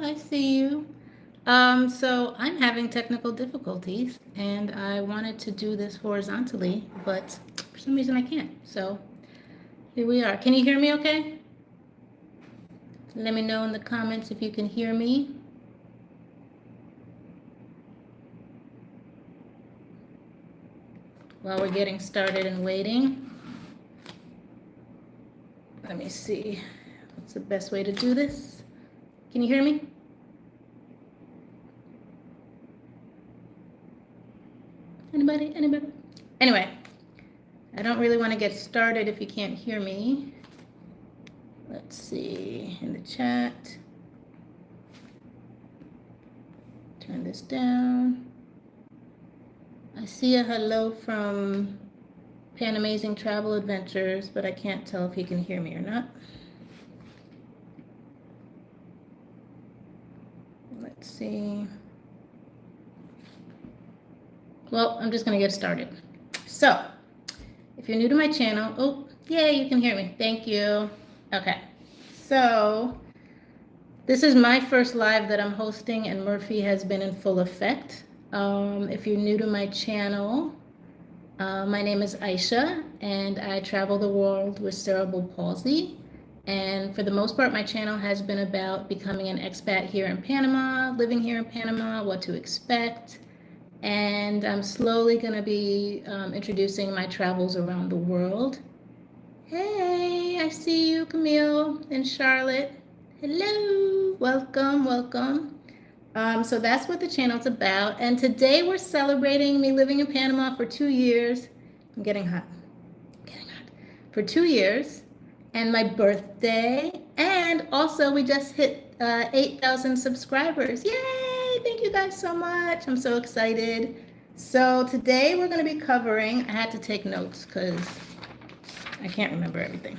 I see you. So I'm having technical difficulties and I wanted to do this horizontally, but for some reason I can't. So here we are. Can you hear me okay? Let me know in the comments if you can hear me. While we're getting started and waiting, let me see. What's the best way to do this? Can you hear me? Anybody? Anybody? Anyway, I don't really want to get started if you can't hear me. Let's see in the chat. Turn this down. I see a hello from Pan Amazing Travel Adventures, but I can't tell if he can hear me or not. Let's see. Well, I'm just going to get started. So, if you're new to my channel, oh, yay, you can hear me. Thank you. Okay. So, this is my first live that I'm hosting, and Murphy has been in full effect. If you're new to my channel, my name is Aisha, and I travel the world with cerebral palsy. And for the most part, my channel has been about becoming an expat here in Panama, living here in Panama, what to expect. And I'm slowly going to be introducing my travels around the world. Hey, I see you, Camille and Charlotte. Hello, welcome, welcome. So that's what the channel's about. And today we're celebrating me living in Panama for 2 years. I'm getting hot. For 2 years. And my birthday. And also we just hit 8,000 subscribers. Yay! Thank you guys so much. I'm so excited. So today we're going to be covering, I had to take notes because I can't remember everything.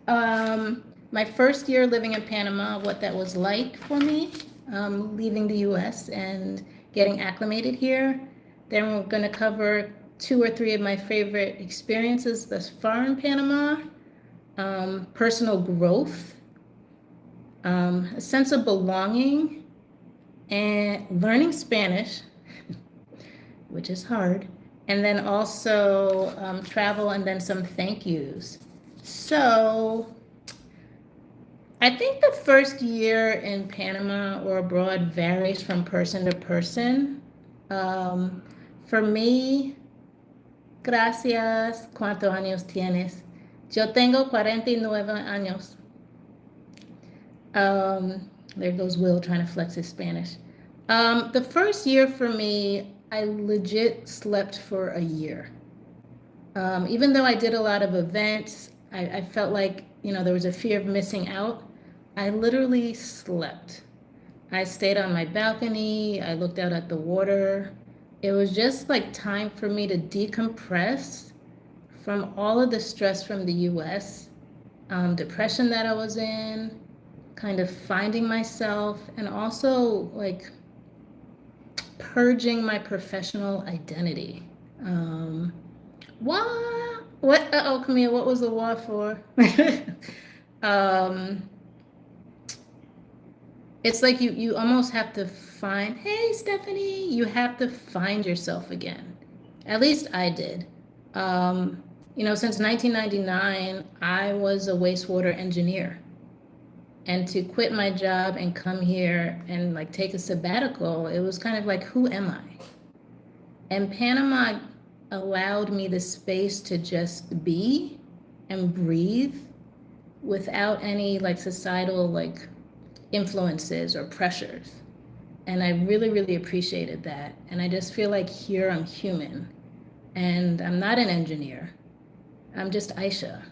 My first year living in Panama, what that was like for me. Leaving the US and getting acclimated here. Then we're going to cover 2 or 3 of my favorite experiences thus far in Panama. Personal growth, a sense of belonging, and learning Spanish, which is hard, and then also travel and then some thank yous. So I think the first year in Panama or abroad varies from person to person. For me, gracias, ¿cuántos años tienes? Yo tengo 49 años. There goes Will trying to flex his Spanish. The first year for me, I legit slept for a year. Even though I did a lot of events, I felt like, there was a fear of missing out. I literally slept. I stayed on my balcony. I looked out at the water. It was just like time for me to decompress from all of the stress from the US, depression that I was in, kind of finding myself, and also like purging my professional identity. What? Uh-oh, Camille, what was the wah for? It's like you almost have to find, hey, Stephanie, you have to find yourself again. At least I did. Since 1999, I was a wastewater engineer. And to quit my job and come here and like take a sabbatical, it was kind of like, who am I? And Panama allowed me the space to just be and breathe without any like societal like influences or pressures. And I really, really appreciated that. And I just feel like here I'm human and I'm not an engineer. I'm just Aisha.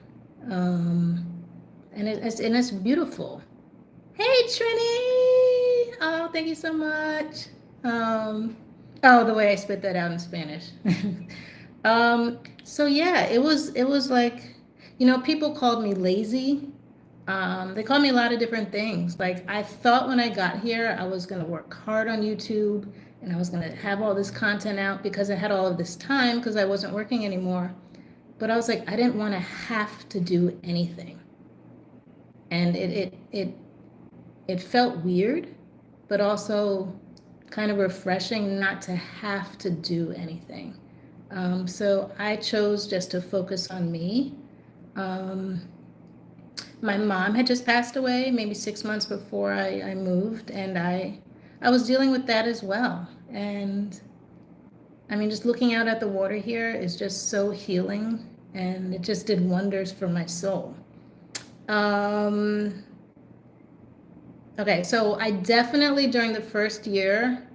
And it's beautiful. Hey, Trini! Oh, thank you so much. The way I spit that out in Spanish. So yeah, it was like, people called me lazy. They called me a lot of different things. Like I thought when I got here, I was going to work hard on YouTube and I was going to have all this content out because I had all of this time because I wasn't working anymore. But I was like, I didn't want to have to do anything. And it it felt weird, but also kind of refreshing not to have to do anything. So I chose just to focus on me. Um, my mom had just passed away maybe 6 months before I moved, and I was dealing with that as well. And I mean, just looking out at the water here is just so healing, and it just did wonders for my soul. Um, okay, so I definitely during the first year,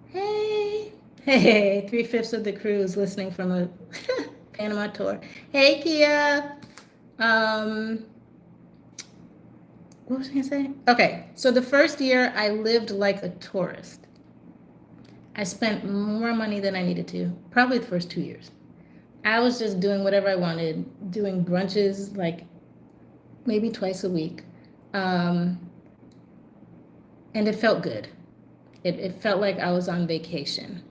hey, 3/5 of the crew is listening from a Panama tour. Hey, Kia. Um, what was I gonna say? Okay, so the first year I lived like a tourist. I spent more money than I needed to, probably the first 2 years. I was just doing whatever I wanted, doing brunches like maybe twice a week. And it felt good. It felt like I was on vacation.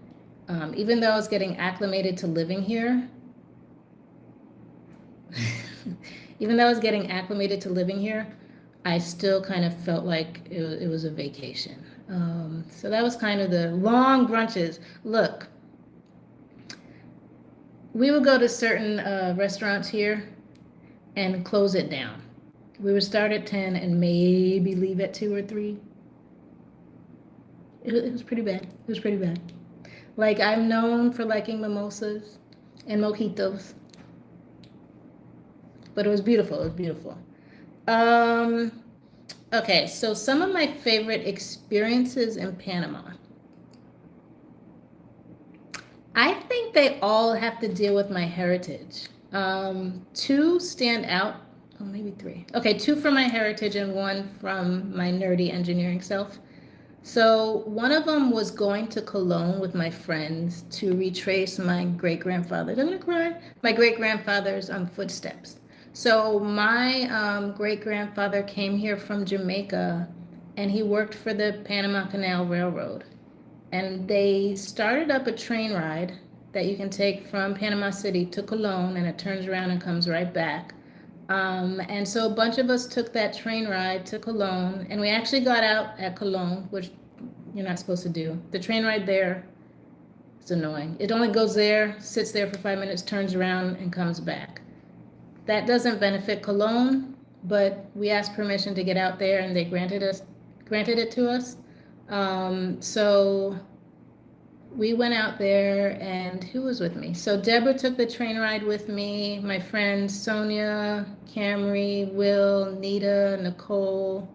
Even though I was getting acclimated to living here, even though I was getting acclimated to living here, I still kind of felt like it was a vacation. So that was kind of the long brunches. Look, we would go to certain restaurants here and close it down. We would start at 10 and maybe leave at 2 or 3. It was pretty bad. It was pretty bad. Like, I'm known for liking mimosas and mojitos, but it was beautiful. It was beautiful. Okay, so some of my favorite experiences in Panama. I think they all have to deal with my heritage. 2 stand out. Oh, maybe 3. Okay, 2 from my heritage and 1 from my nerdy engineering self. So one of them was going to Cologne with my friends to retrace my great-grandfather. I'm gonna cry. My great-grandfather's footsteps. So my great-grandfather came here from Jamaica, and he worked for the Panama Canal Railroad. And they started up a train ride that you can take from Panama City to Cologne, and it turns around and comes right back. And so a bunch of us took that train ride to Cologne, and we actually got out at Cologne, which you're not supposed to do. The train ride there is annoying. It only goes there, sits there for 5 minutes, turns around, and comes back. That doesn't benefit Cologne, but we asked permission to get out there, and they granted it to us. So we went out there, and who was with me? So Deborah took the train ride with me, my friends Sonia, Camry, Will, Nita, Nicole,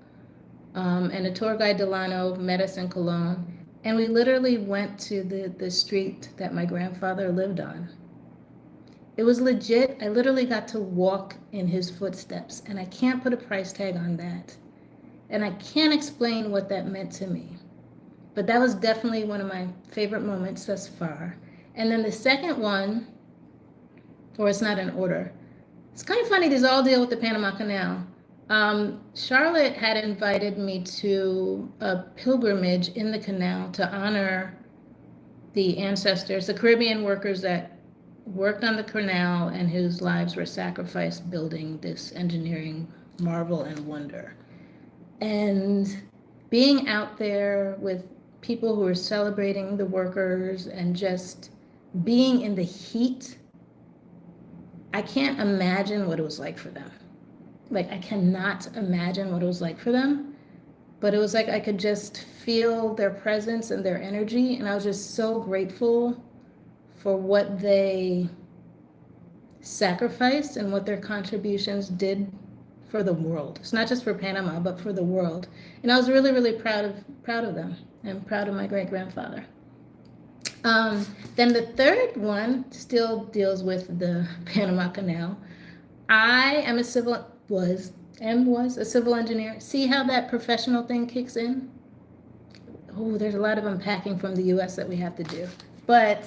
and a tour guide, Delano, met us in Cologne. And we literally went to the street that my grandfather lived on. It was legit. I literally got to walk in his footsteps, and I can't put a price tag on that. And I can't explain what that meant to me. But that was definitely one of my favorite moments thus far. And then the second one, or it's not in order. It's kind of funny, these all deal with the Panama Canal. Charlotte had invited me to a pilgrimage in the canal to honor the ancestors, the Caribbean workers that worked on the canal and whose lives were sacrificed building this engineering marvel and wonder. And being out there with people who were celebrating the workers and just being in the heat, I can't imagine what it was like for them. Like, I cannot imagine what it was like for them, but it was like I could just feel their presence and their energy, and I was just so grateful for what they sacrificed and what their contributions did for the world. It's not just for Panama, but for the world. And I was really, really proud of them and proud of my great-grandfather. Then the third one still deals with the Panama Canal. I am was a civil engineer. See how that professional thing kicks in? Oh, there's a lot of unpacking from the US that we have to do. But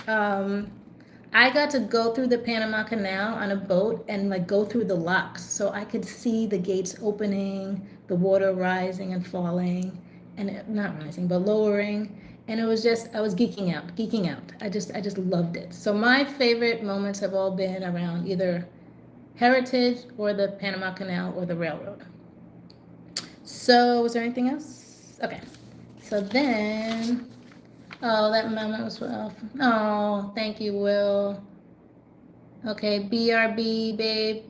I got to go through the Panama Canal on a boat and like go through the locks. So I could see the gates opening, the water rising and falling, and not rising, but lowering. And it was just, I was geeking out. I just loved it. So my favorite moments have all been around either heritage or the Panama Canal or the railroad. So was there anything else? Okay. So then, oh, that moment was rough. Oh, thank you, Will. Okay, BRB, babe.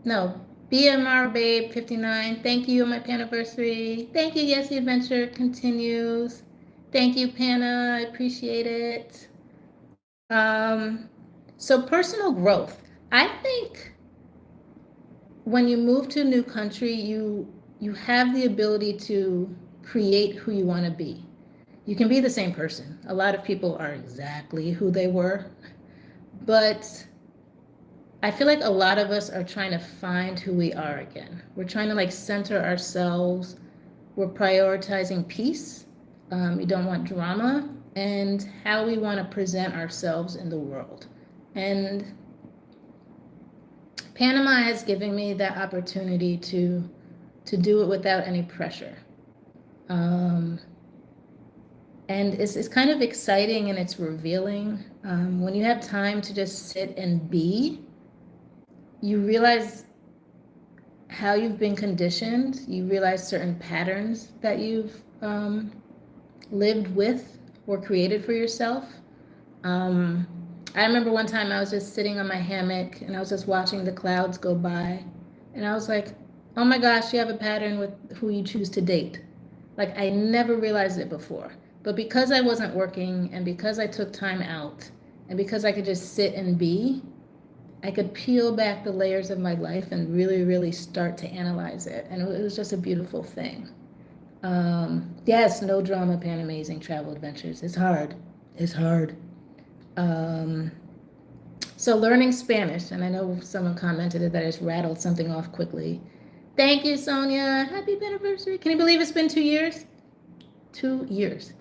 No, BMR, babe, 59. Thank you on my panniversary. Thank you, Yes, the adventure continues. Thank you, Panna. I appreciate it. Um, so personal growth. I think when you move to a new country, you have the ability to create who you want to be. You can be the same person. A lot of people are exactly who they were, but I feel like a lot of us are trying to find who we are again. We're trying to like center ourselves. We're prioritizing peace. We don't want drama and how we want to present ourselves in the world. And Panama has given me that opportunity to do it without any pressure. And it's kind of exciting and it's revealing. When you have time to just sit and be, you realize how you've been conditioned. You realize certain patterns that you've lived with or created for yourself. I remember one time I was just sitting on my hammock and I was just watching the clouds go by. And I was like, oh my gosh, you have a pattern with who you choose to date. Like I never realized it before. But because I wasn't working and because I took time out and because I could just sit and be, I could peel back the layers of my life and really, really start to analyze it. And it was just a beautiful thing. Yes, no drama, Pan Amazing Travel Adventures. It's hard. It's hard. So learning Spanish, and I know someone commented that I just rattled something off quickly. Thank you, Sonia. Happy anniversary. Can you believe it's been 2 years? 2 years.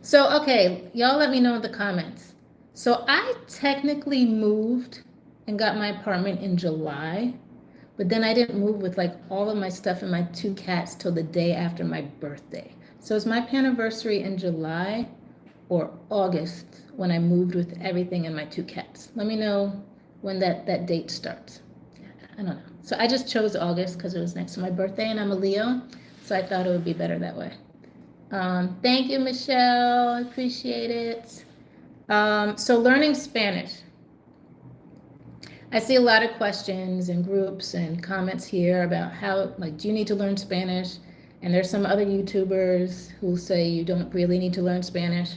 So, okay, y'all let me know in the comments. So I technically moved and got my apartment in July, but then I didn't move with like all of my stuff and my 2 cats till the day after my birthday. So is my anniversary in July or August when I moved with everything and my 2 cats? Let me know when that date starts. I don't know. So I just chose August because it was next to my birthday and I'm a Leo, so I thought it would be better that way. Thank you, Michelle. I appreciate it. So learning Spanish. I see a lot of questions and groups and comments here about how, like, do you need to learn Spanish? And there's some other YouTubers who say you don't really need to learn Spanish.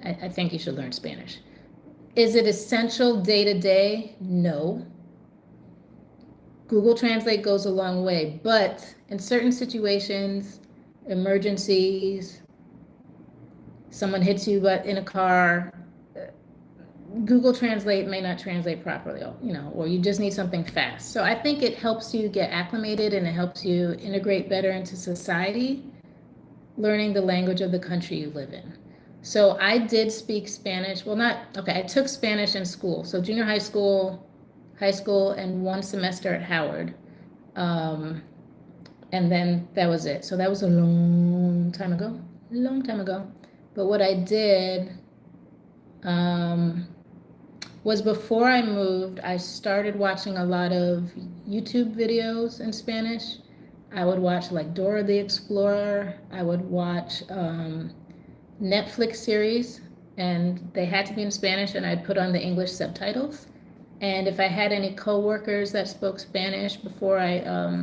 I think you should learn Spanish. Is it essential day to day? No. Google Translate goes a long way, but in certain situations, emergencies, someone hits you but in a car, Google Translate may not translate properly, or you just need something fast. So I think it helps you get acclimated and it helps you integrate better into society, learning the language of the country you live in. So I did speak Spanish. Well, I took Spanish in school. So junior high school, and 1 semester at Howard. And then that was it. So that was a long time ago. But what I did was before I moved, I started watching a lot of YouTube videos in Spanish. I would watch like Dora the Explorer. I would watch Netflix series, and they had to be in Spanish, and I'd put on the English subtitles. And if I had any coworkers that spoke Spanish before I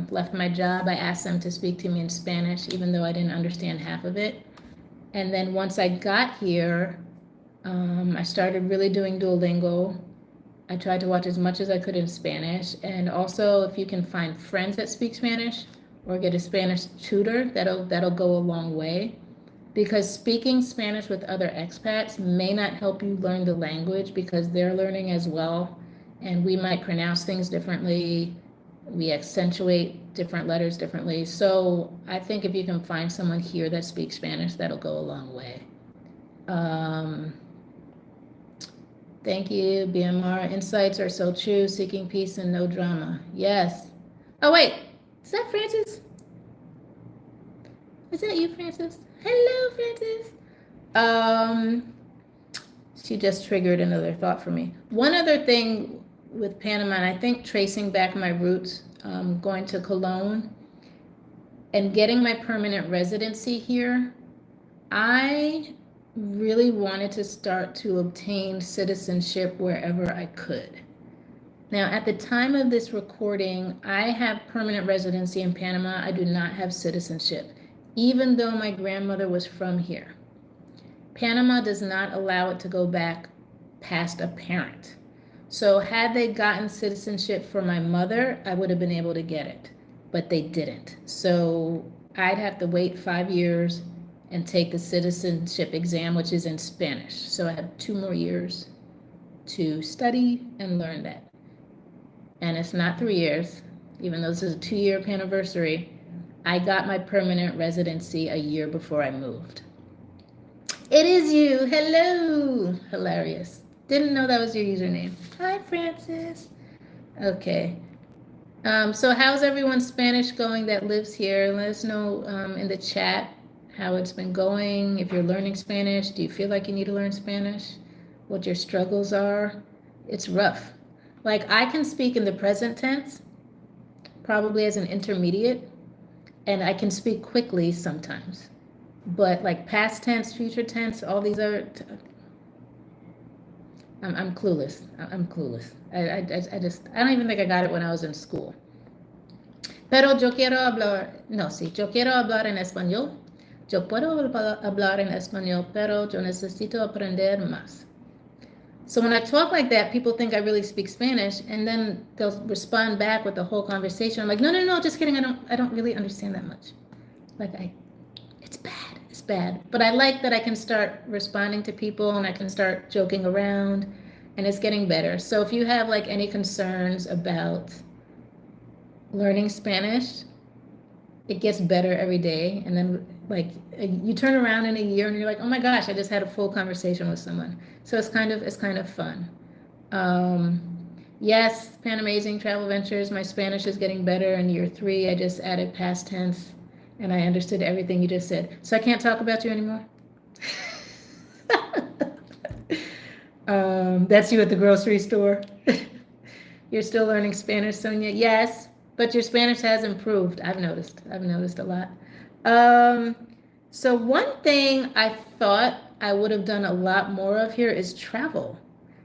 left my job, I asked them to speak to me in Spanish, even though I didn't understand half of it. And then once I got here, I started really doing Duolingo. I tried to watch as much as I could in Spanish. And also, if you can find friends that speak Spanish or get a Spanish tutor, that'll go a long way. Because speaking Spanish with other expats may not help you learn the language because they're learning as well. And we might pronounce things differently. We accentuate different letters differently. So I think if you can find someone here that speaks Spanish, that'll go a long way. Thank you, BMR. Insights are so true. Seeking peace and no drama. Yes. Oh, wait. Is that Francis? Is that you, Francis? Hello, Francis. She just triggered another thought for me. One other thing with Panama, and I think tracing back my roots, going to Cologne and getting my permanent residency here, I really wanted to start to obtain citizenship wherever I could. Now, at the time of this recording, I have permanent residency in Panama. I do not have citizenship, even though my grandmother was from here. Panama does not allow it to go back past a parent. So had they gotten citizenship for my mother, I would have been able to get it, but they didn't. So I'd have to wait 5 years and take the citizenship exam, which is in Spanish. So I have 2 more years to study and learn that. And it's not 3 years, even though this is a 2-year panniversary. I got my permanent residency a year before I moved. It is you. Hello. Hilarious. Didn't know that was your username. Hi, Francis. Okay. So how's everyone's Spanish going that lives here? Let us know in the chat how it's been going. If you're learning Spanish, do you feel like you need to learn Spanish? What your struggles are? It's rough. Like, I can speak in the present tense, probably as an intermediate, and I can speak quickly sometimes. But like past tense, future tense, all these are, I'm clueless. I'm clueless. I don't even think I got it when I was in school. Pero yo quiero hablar, no, sí, yo quiero hablar en español. Yo puedo hablar en español, pero yo necesito aprender más. So when I talk like that, people think I really speak Spanish, and then they'll respond back with the whole conversation. I'm like, no, just kidding. I don't really understand that much. Like, it's bad. It's bad. But I like that I can start responding to people and I can start joking around, and it's getting better. So if you have like any concerns about learning Spanish, it gets better every day. And then like you turn around in a year and you're like, oh my gosh, I just had a full conversation with someone. So it's kind of fun. Yes, Pan Amazing Travel Ventures, my Spanish is getting better. In year 3, I just added past tense and I understood everything you just said. So I can't talk about you anymore. That's you at the grocery store. You're still learning Spanish, Sonia? Yes, but your Spanish has improved. I've noticed a lot. So one thing I thought I would have done a lot more of here is travel.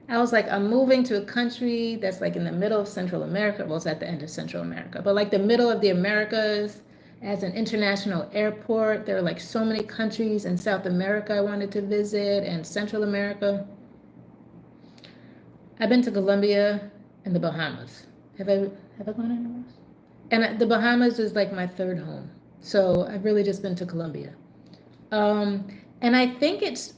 I was like, I'm moving to a country that's like in the middle of Central America. Well, it's at the end of Central America, but like the middle of the Americas, as an international airport. There are like so many countries in South America I wanted to visit, and Central America. I've been to Colombia and the Bahamas. Have I gone anywhere else? And the Bahamas is like my 3rd home. So I've really just been to Colombia. And I think it's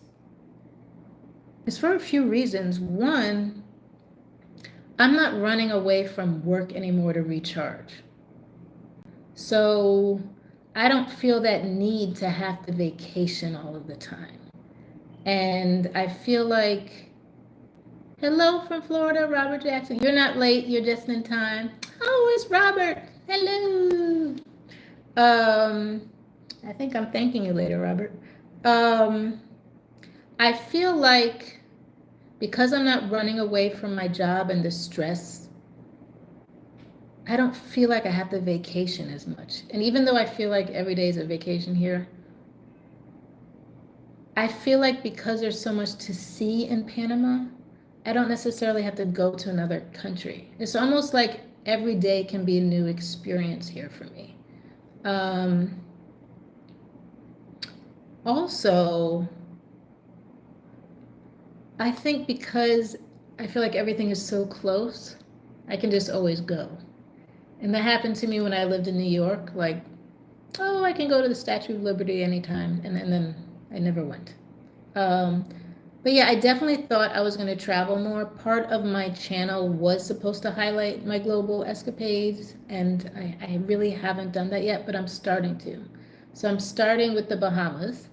for a few reasons. One, I'm not running away from work anymore to recharge. So I don't feel that need to have to vacation all of the time. And I feel like, hello from Florida, Robert Jackson. You're not late, you're just in time. Oh, it's Robert. Hello. I think I'm thanking you later, Robert. I feel like because I'm not running away from my job and the stress, I don't feel like I have to vacation as much. And even though I feel like every day is a vacation here, I feel like because there's so much to see in Panama, I don't necessarily have to go to another country. It's almost like every day can be a new experience here for me. Also, I think because I feel like everything is so close, I can just always go. And that happened to me when I lived in New York. Like, oh, I can go to the Statue of Liberty anytime. And then I never went. But yeah, I definitely thought I was going to travel more. Part of my channel was supposed to highlight my global escapades, and I really haven't done that yet, but I'm starting to. So I'm starting with the Bahamas,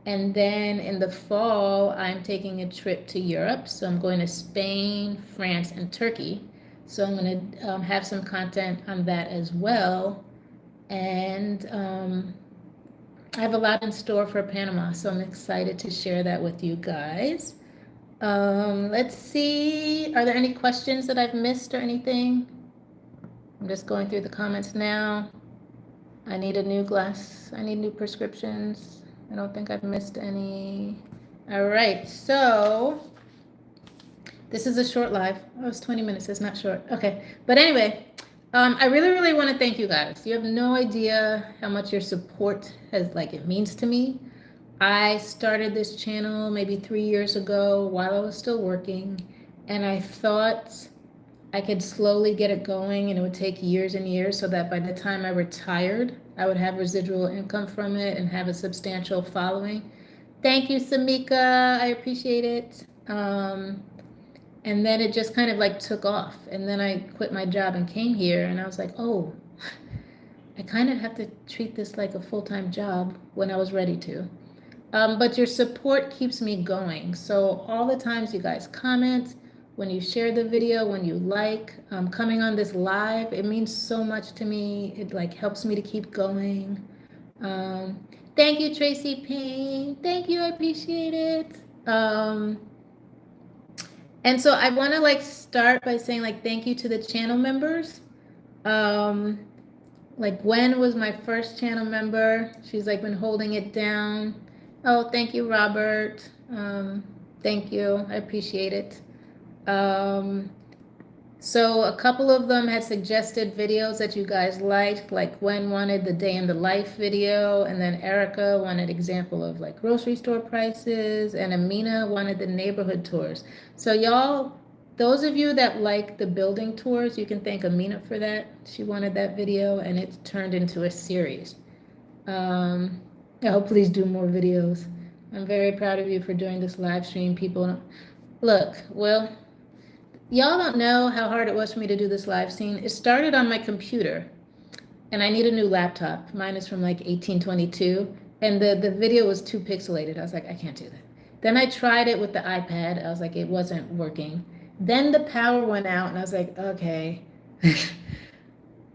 and then in the fall, I'm taking a trip to Europe. So I'm going to Spain, France, and Turkey. So I'm going to have some content on that as well. And I have a lot in store for Panama, so I'm excited to share that with you guys. Let's see. Are there any questions that I've missed or anything? I'm just going through the comments now. I need a new glass. I need new prescriptions. I don't think I've missed any. All right, so this is a short live. Oh, it's 20 minutes. It's not short. Okay, but anyway, I really, really want to thank you guys. You have no idea how much your support it means to me. I started this channel maybe 3 years ago while I was still working, and I thought I could slowly get it going, and it would take years and years so that by the time I retired, I would have residual income from it and have a substantial following. Thank you, Samika. I appreciate it. And then it just kind of took off. And then I quit my job and came here, and I was like, oh, I kind of have to treat this like a full-time job when I was ready to. But your support keeps me going. So all the times you guys comment, when you share the video, when you coming on this live, it means so much to me. It helps me to keep going. Thank you, Tracy Payne. Thank you, I appreciate it. And so I want to start by saying thank you to the channel members. Gwen was my first channel member. She's been holding it down. Oh, thank you, Robert. Thank you. I appreciate it. So a couple of them had suggested videos that you guys liked, like Gwen wanted the day in the life video, and then Erica wanted example of grocery store prices, and Amina wanted the neighborhood tours. So y'all, those of you that like the building tours, you can thank Amina for that. She wanted that video, and it turned into a series. I hope please do more videos. I'm very proud of you for doing this live stream. People, look, well, y'all don't know how hard it was for me to do this live stream. It started on my computer, and I need a new laptop. Mine is from 1822, and the video was too pixelated. I was like, I can't do that. Then I tried it with the iPad. I was like, it wasn't working. Then the power went out, and I was like, okay.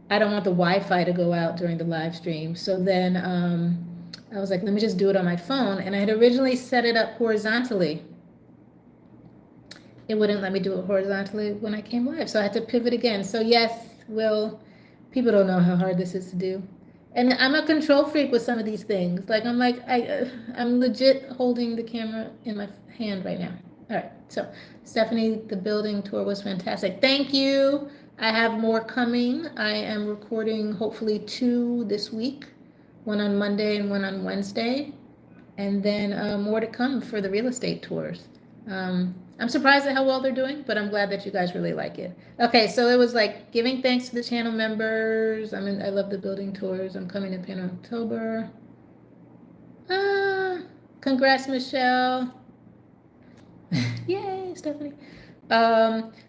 I don't want the Wi-Fi to go out during the live stream. So then I was like, let me just do it on my phone. And I had originally set it up horizontally. It wouldn't let me do it horizontally when I came live. So I had to pivot again. So yes, Will, people don't know how hard this is to do. And I'm a control freak with some of these things. I'm legit holding the camera in my hand right now. All right, so Stephanie, the building tour was fantastic. Thank you. I have more coming. I am recording hopefully 2 this week, one on Monday and one on Wednesday, and then more to come for the real estate tours. I'm surprised at how well they're doing, but I'm glad that you guys really like it. Okay, so it was giving thanks to the channel members. I love the building tours. I'm coming to in October. Congrats, Michelle. Yay, Stephanie.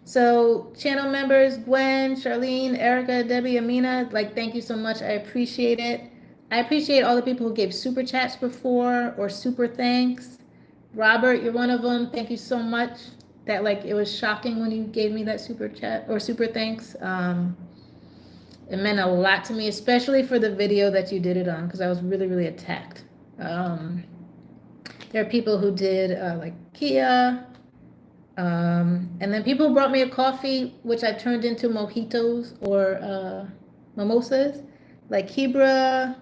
So channel members, Gwen, Charlene, Erica, Debbie, Amina, thank you so much. I appreciate it. I appreciate all the people who gave super chats before or super thanks. Robert, you're one of them. Thank you so much. That it was shocking when you gave me that super chat or super thanks. It meant a lot to me, especially for the video that you did it on, because I was really, really attacked. There are people who did Kia. And then people brought me a coffee, which I turned into mojitos or mimosas, like Hebra,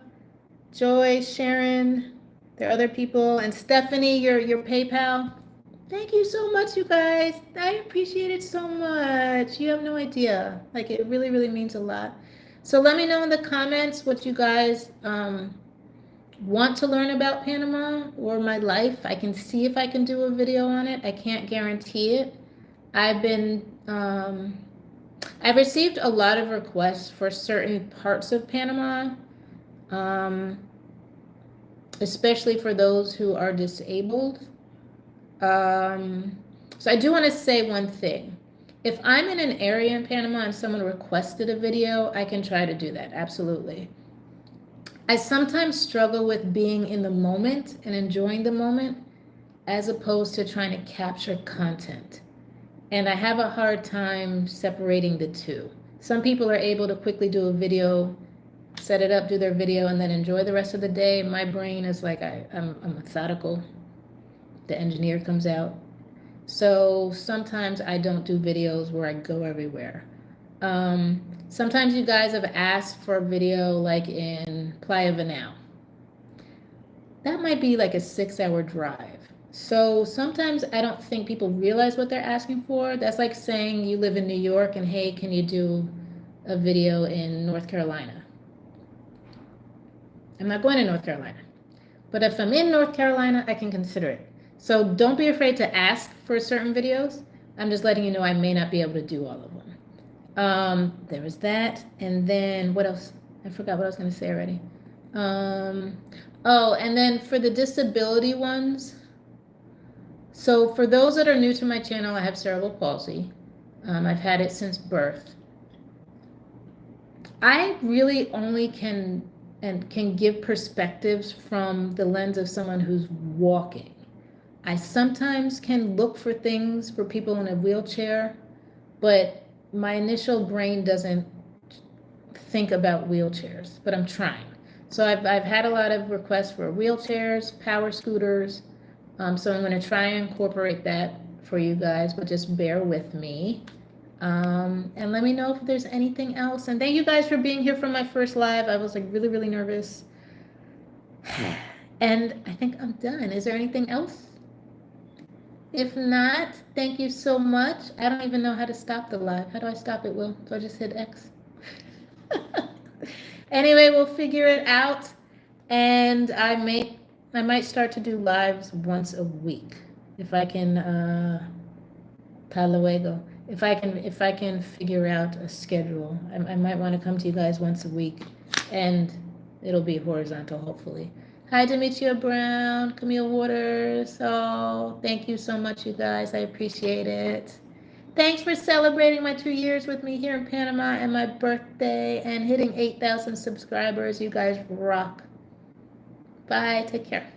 Joy, Sharon. There are other people. And Stephanie, your PayPal. Thank you so much, you guys. I appreciate it so much. You have no idea. It really, really means a lot. So let me know in the comments what you guys want to learn about Panama or my life. I can see if I can do a video on it. I can't guarantee it. I've received a lot of requests for certain parts of Panama, especially for those who are disabled. So I do want to say one thing. If I'm in an area in Panama and someone requested a video, I can try to do that, absolutely. I sometimes struggle with being in the moment and enjoying the moment as opposed to trying to capture content. And I have a hard time separating the two. Some people are able to quickly do a video, set it up, do their video, and then enjoy the rest of the day. My brain is I'm methodical. The engineer comes out. So sometimes I don't do videos where I go everywhere. Sometimes you guys have asked for a video like in Playa Venal. That might be like a 6-hour drive. So sometimes I don't think people realize what they're asking for. That's like saying you live in New York and hey, can you do a video in North Carolina? I'm not going to North Carolina. But if I'm in North Carolina, I can consider it. So don't be afraid to ask for certain videos. I'm just letting you know I may not be able to do all of them. There was that. And then what else? I forgot what I was going to say already. Oh, and then for the disability ones. So for those that are new to my channel, I have cerebral palsy. I've had it since birth. I really only can give perspectives from the lens of someone who's walking. I sometimes can look for things for people in a wheelchair, but my initial brain doesn't think about wheelchairs, but I'm trying. So I've had a lot of requests for wheelchairs, power scooters. So I'm going to try and incorporate that for you guys, but just bear with me. And let me know if there's anything else. And thank you guys for being here for my first live. I was like really, really nervous. And I think I'm done. Is there anything else? If not, thank you so much. I don't even know how to stop the live. How do I stop it, Will? Do I just hit X? Anyway, we'll figure it out. And I might start to do lives once a week. If I can, Luego. If I can figure out a schedule, I might want to come to you guys once a week, and it'll be horizontal, hopefully. Hi, Demetria Brown, Camille Waters. Oh, thank you so much, you guys. I appreciate it. Thanks for celebrating my 2 years with me here in Panama and my birthday and hitting 8,000 subscribers. You guys rock. Bye. Take care.